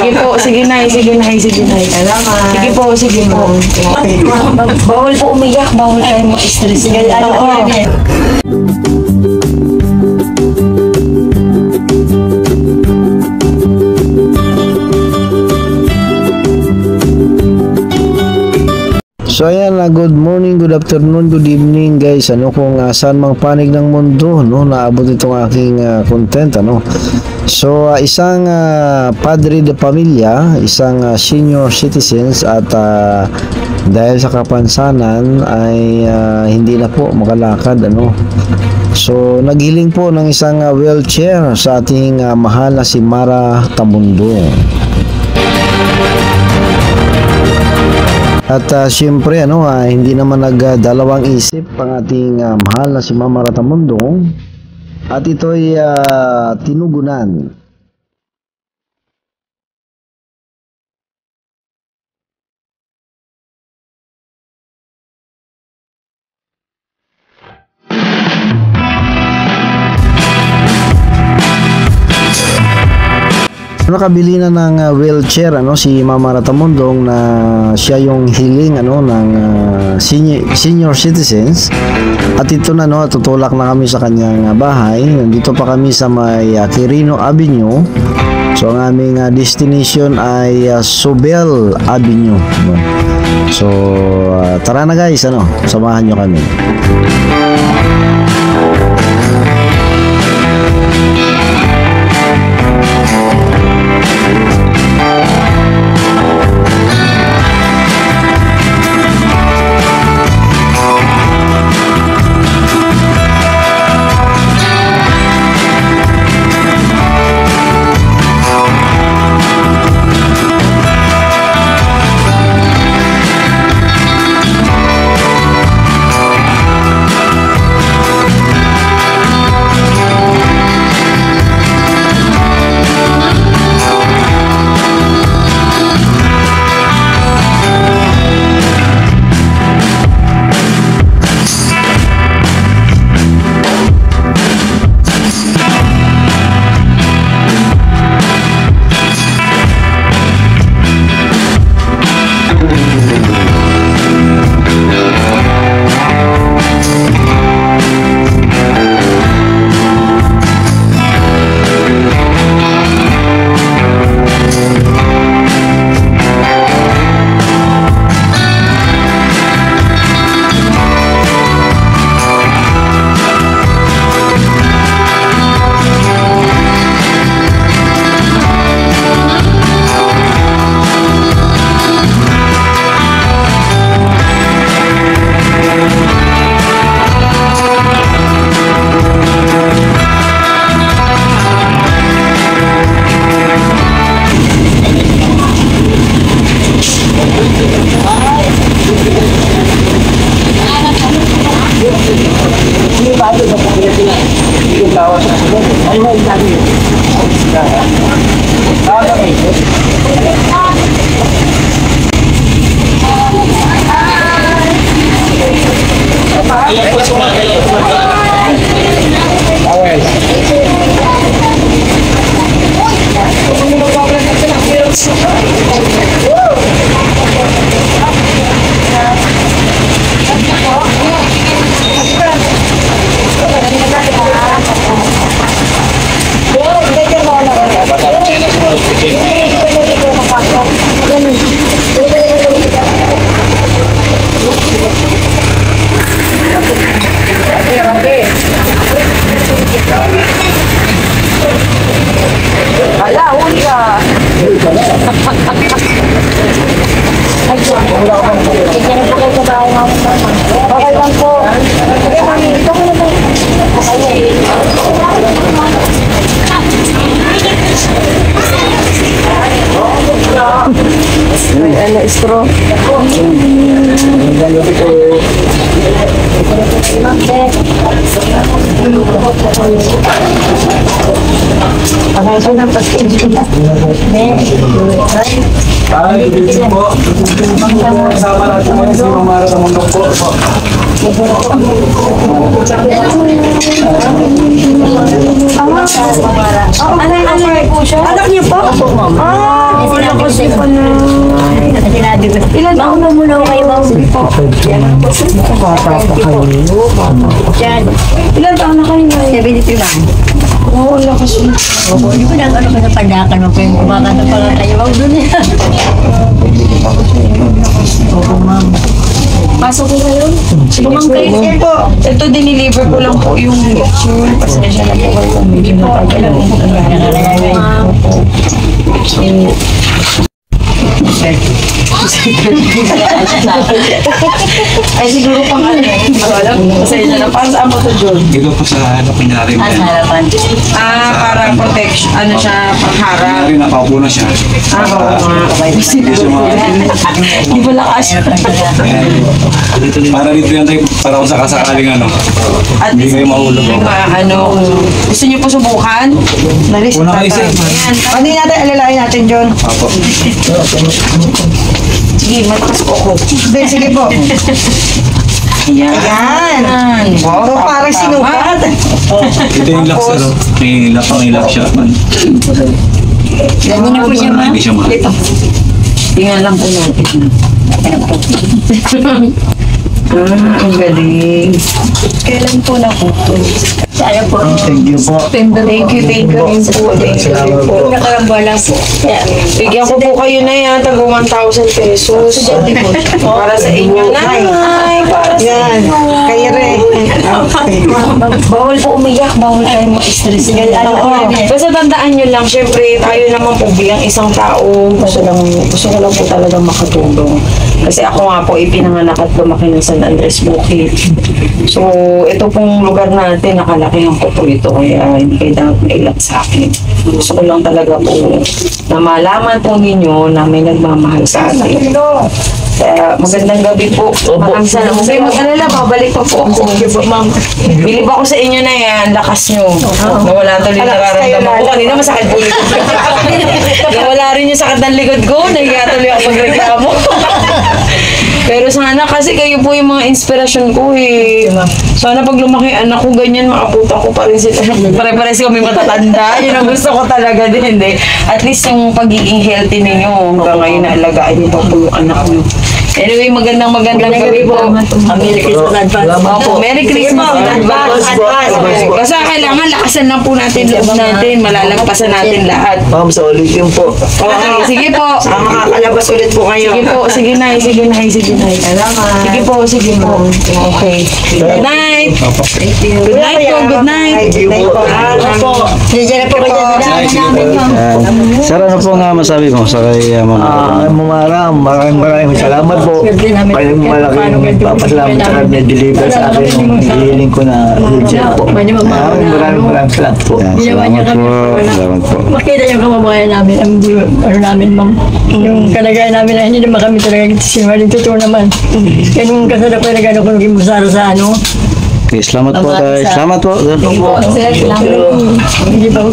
Sige po, sige na, sige na, sige na. Salamat. Sige po, sige po. Bawal po umiyak, bawal tayo ma-stress. Oo. So ayan, good morning, good afternoon, good evening guys. Ano kung saan mang panig ng mundo no naabot itong aking content ano. So isang padre de pamilya, isang senior citizens at dahil sa kapansanan ay hindi na po makalakad ano. So naghiling po ng isang wheelchair sa ating mahal na si Mara Tamundong. At siyempre hindi naman nagdalawang isip ang ating mahal na si Mama Ratamundong at ito'y tinugunan. Nakabili na ng wheelchair si Mama Ratamundong na siya yung hiling ng senior citizens at ito na tutulak na kami sa kanyang bahay. Nandito pa kami sa may Quirino Avenue. So ang aming destination ay Sobel Avenue. So tara na guys, samahan nyo kami. May ano, straw. Pagkaso ng pasensya. Ay, dito po. Kasama natin mo si Mamara sa mundo po. Anak po siya? Anak niyo po? Ah, wala ko siya pa na. Ilan taon na muna kayo ba? Sige po. Bata pa kayo. Ilan taon na kayo ngayon? 73 ba? Oo, wala ko siya. Hindi ko na ano ka sa pandakan mo, pero kumakanta pa lang tayo. Wag doon yan. Oo, ma'am. Pasok ko kayo? Ma'am, kayo, sir. Po, ito diniliver ko lang po yung picture. Pasensya na po kayo. Medyo matagal lang po. Ay, siguro pang ano eh. Alam, pasensya na. Para saan po ito, John? Dito po sa ano, kunyari mo Sa yan. harapan. Parang protection. Ano siya, pangharap. Kunyari nakaupo na siya. Oo nga. Hindi siya Di ba lakas? Para dito yan tayo, para kung sakasakaling ano. At Hindi least, kayo mahulog. ano, gusto niyo po subukan? Nalis, Una kayo, sir. Ayan. Ano natin, alalain natin, John? Apo. Sige, malakas po ako. Sige po. Ayan. Yan. Wow, So, parang sinukat. Ito yung lock, sir. May lock ang ilak siya. Ganyan na po siya, ma'am. Hindi siya mahal. Tingnan lang po natin. Ang galing. Kailan po na po? Sana po. Thank you po. Thank you rin po. Thank you rin po. Nakaramba lang po. Bigyan ko po kayo na yan, tag 1,000 pesos. Para sa inyo, nanay. Para sa Yan. Kaya rin. Bawal po umiyak, bawal kayo ma-stress. Oo. Basta tandaan nyo lang, syempre tayo naman po bilang isang tao, gusto ko lang po talagang makatulong. Kasi ako nga po ipinanganak at lumaki ng San Andres Bukid. So, ito pong lugar natin, nakalakihan ko po ito, kaya hindi kayo dapat mailang sa akin. Gusto ko lang talaga po na malaman po ninyo na may nagmamahal sa atin. Kaya magandang gabi po. Maraming salamat. Huwag kayong mag-alala, babalik pa po ako. Ma'am, bilib ako sa inyo na yan, lakas nyo. Nawala tuloy yung nararamdaman ko. Kanina masakit po likod ko. Nawala rin yung sakit ng likod ko. Nahiya tuloy ako magreklamo. Pero sana kasi kayo po yung mga inspirasyon ko eh. Sana pag lumaki anak ko, ganyan, maabutan ko pa rin sila. Pare-pares kami matatanda. Yun ang gusto ko talaga din. At least yung pagiging healthy ninyo, hanggang ngayon naalagaan niyo pa po yung anak niyo. Anyway, magandang gabi po. Merry Christmas advance. Opo, Merry Christmas in advance. Kasi kailangan lakasan lang po natin loob natin. Malalagpasan natin lahat. Ma'am, sa ulitin po. Okay, sige po. Makakalabas ulit po kayo. Sige po, sige na, sige na, sige na. Sige po, sige po. Okay. Good night. Good night po, good night. Diyan na po kayo sa daan namin, ma'am. Sir, ano po nga masabi mo sa kay Mama? Mamara, maraming salamat po. Kayong malaking papasalamat sa kanya deliver sa akin yung hiling ko na wheelchair po. Maraming salamat po. Ginawa niya kami. Salamat po. Makita yung kababayan namin, ang ano namin, ma'am. Yung kalagayan namin na hindi naman kami talaga sinungaling, totoo naman. Kaya nung kasada ko yung nagano ko naging musaro sa ano. Okay, salamat po tayo. Salamat po. Sir, salamat po. Hindi pa